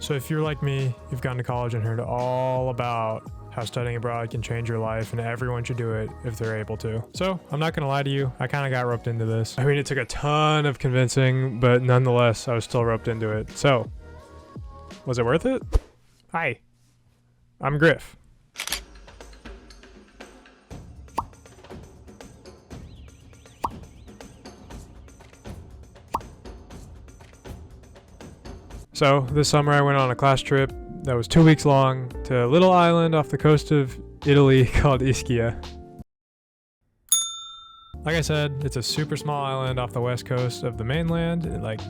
So if you're like me, you've gone to college and heard all about how studying abroad can change your life and everyone should do it if they're able to. So I'm not gonna lie to you, I kind of got roped into this. I mean, it took a ton of convincing, but nonetheless, I was still roped into it. So, was it worth it? Hi, I'm Griff. So this summer I went on a class trip that was 2 weeks long to a little island off the coast of Italy called Ischia. Like I said, it's a super small island off the west coast of the mainland.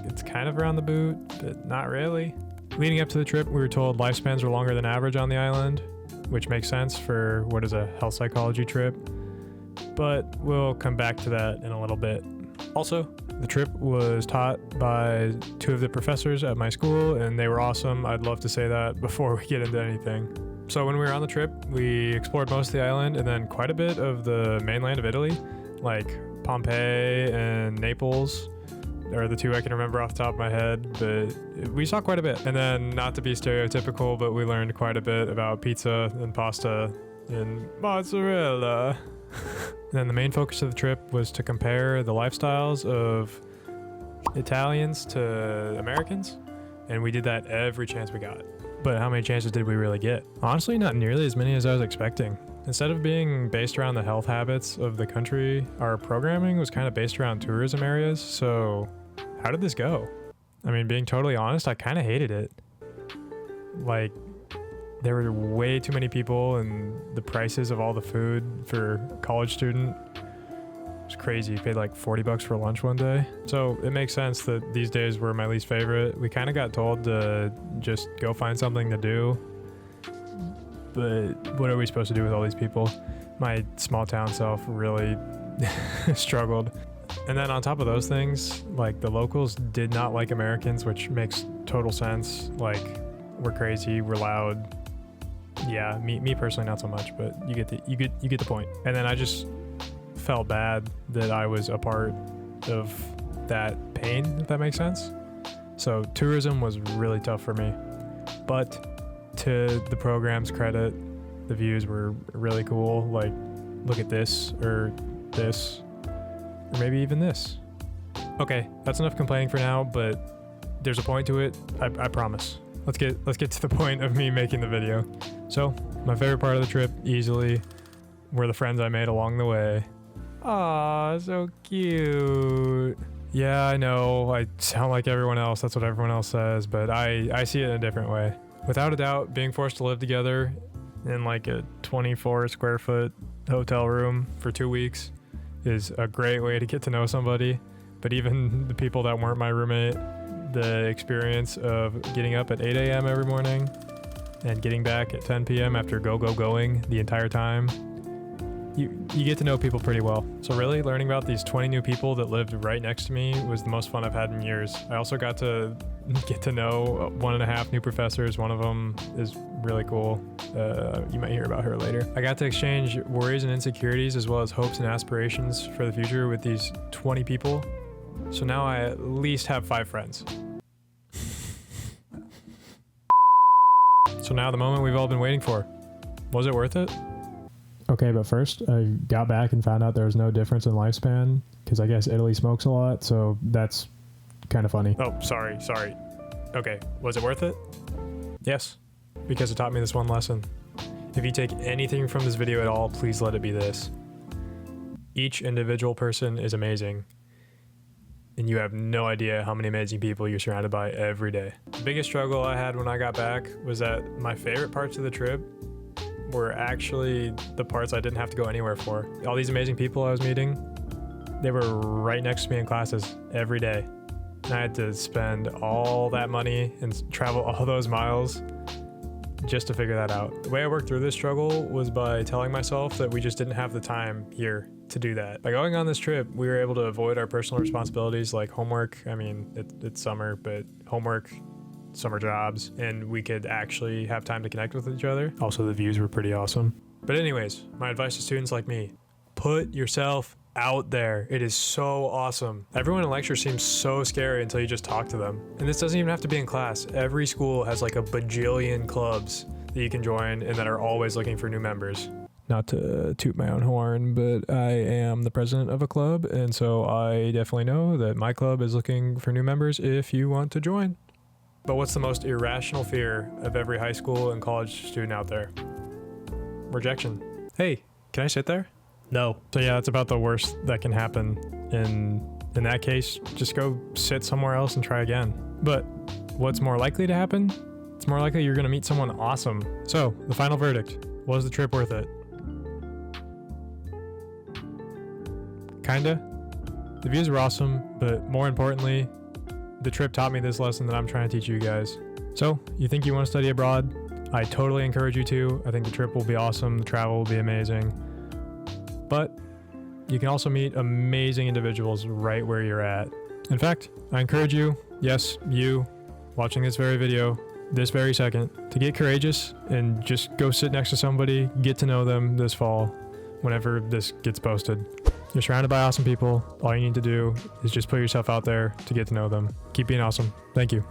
It's kind of around the boot, but not really. Leading up to the trip, we were told lifespans were longer than average on the island, which makes sense for what is a health psychology trip. But we'll come back to that in a little bit. Also, the trip was taught by two of the professors at my school, and they were awesome. I'd love to say that before we get into anything. So when we were on the trip, we explored most of the island and then quite a bit of the mainland of Italy, like Pompeii and Naples are the two I can remember off the top of my head, but we saw quite a bit. And then, not to be stereotypical, but we learned quite a bit about pizza and pasta and mozzarella. And then the main focus of the trip was to compare the lifestyles of Italians to Americans, and we did that every chance we got. But how many chances did we really get? Honestly, not nearly as many as I was expecting. Instead of being based around the health habits of the country, our programming was kind of based around tourism areas. So how did this go? I mean, being totally honest, I kind of hated it. There were way too many people, and the prices of all the food for a college student was crazy. You paid like $40 for lunch one day. So it makes sense that these days were my least favorite. We kind of got told to just go find something to do. But what are we supposed to do with all these people? My small town self really struggled. And then on top of those things, the locals did not like Americans, which makes total sense. We're crazy, we're loud. Yeah, me personally not so much, but you get the point. And then I just felt bad that I was a part of that pain, if that makes sense. So tourism was really tough for me. But to the program's credit, the views were really cool. Look at this, or maybe even this. Okay, that's enough complaining for now, but there's a point to it, I promise. Let's get to the point of me making the video. So, my favorite part of the trip, easily, were the friends I made along the way. Aw, so cute. Yeah, I know, I sound like everyone else, that's what everyone else says, but I see it in a different way. Without a doubt, being forced to live together in a 24 square foot hotel room for 2 weeks is a great way to get to know somebody. But even the people that weren't my roommate, the experience of getting up at 8 a.m. every morning and getting back at 10 p.m. after going the entire time, you get to know people pretty well. So really, learning about these 20 new people that lived right next to me was the most fun I've had in years. I also got to get to know 1.5 new professors. One of them is really cool. You might hear about her later. I got to exchange worries and insecurities as well as hopes and aspirations for the future with these 20 people. So now I at least have 5 friends. So now the moment we've all been waiting for. Was it worth it? Okay, but first I got back and found out there was no difference in lifespan, because I guess Italy smokes a lot, so that's kind of funny. Oh, sorry. Okay, was it worth it? Yes, because it taught me this one lesson. If you take anything from this video at all, please let it be this. Each individual person is amazing, and you have no idea how many amazing people you're surrounded by every day. The biggest struggle I had when I got back was that my favorite parts of the trip were actually the parts I didn't have to go anywhere for. All these amazing people I was meeting, they were right next to me in classes every day. And I had to spend all that money and travel all those miles just to figure that out. The way I worked through this struggle was by telling myself that we just didn't have the time here to do that. By going on this trip, we were able to avoid our personal responsibilities like homework. I mean, it's summer, but homework, summer jobs, and we could actually have time to connect with each other. Also, the views were pretty awesome. But anyways, my advice to students like me, put yourself out there. It is so awesome. Everyone in lecture seems so scary until you just talk to them. And this doesn't even have to be in class. Every school has like a bajillion clubs that you can join and that are always looking for new members. Not to toot my own horn, but I am the president of a club, and so I definitely know that my club is looking for new members if you want to join. But what's the most irrational fear of every high school and college student out there? Rejection. Hey, can I sit there? No. So yeah, that's about the worst that can happen. In that case, just go sit somewhere else and try again. But what's more likely to happen? It's more likely you're gonna meet someone awesome. So, the final verdict. Was the trip worth it? Kinda. The views were awesome, but more importantly, the trip taught me this lesson that I'm trying to teach you guys. So, you think you want to study abroad? I totally encourage you to. I think the trip will be awesome, the travel will be amazing. But you can also meet amazing individuals right where you're at. In fact, I encourage you, yes, you, watching this very video, this very second, to get courageous and just go sit next to somebody, get to know them this fall, whenever this gets posted. You're surrounded by awesome people. All you need to do is just put yourself out there to get to know them. Keep being awesome. Thank you.